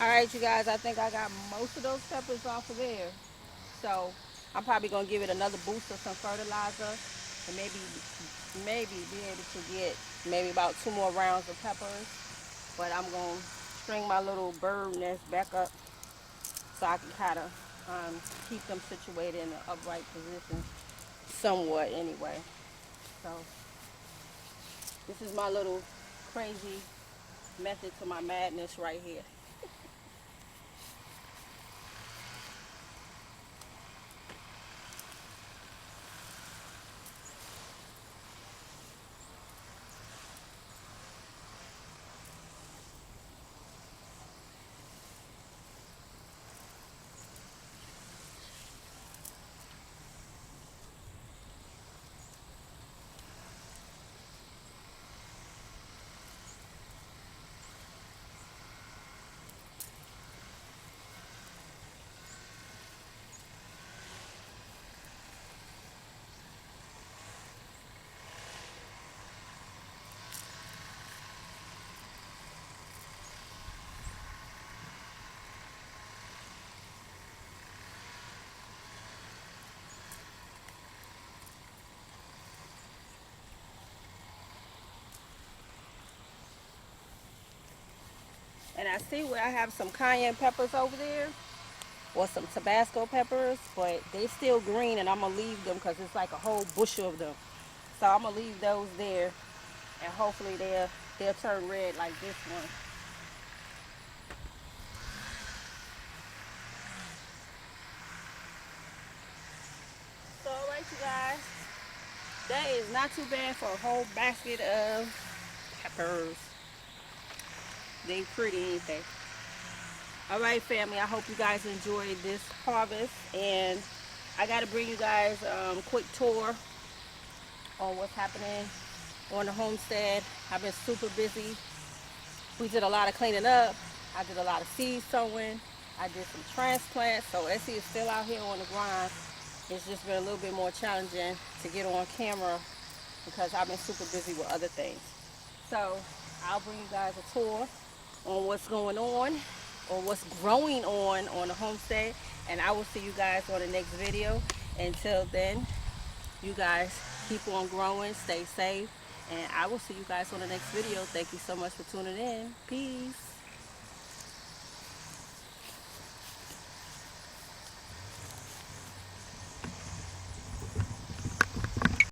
Alright, you guys, I think I got most of those peppers off of there. So I'm probably gonna give it another boost of some fertilizer and maybe be able to get maybe about 2 more rounds of peppers. But I'm gonna string my little bird nest back up so I can kind of keep them situated in an upright position somewhat anyway. So this is my little crazy method to my madness right here. And I see where I have some cayenne peppers over there or some Tabasco peppers, but they still green and I'm gonna leave them because it's like a whole bushel of them. So I'm gonna leave those there and hopefully they'll turn red like this one. So alright you guys, that is not too bad for a whole basket of peppers. They pretty, ain't they? Alright family, I hope you guys enjoyed this harvest and I gotta bring you guys a quick tour on what's happening on the homestead. I've been super busy. We did a lot of cleaning up. I did a lot of seed sowing. I did some transplants. So Essie is still out here on the grind. It's just been a little bit more challenging to get on camera because I've been super busy with other things. So I'll bring you guys a tour on what's going on or what's growing on the homestead. And I will see you guys on the next video. Until then, you guys keep on growing, stay safe, and I will see you guys on the next video. Thank you so much for tuning in. Peace.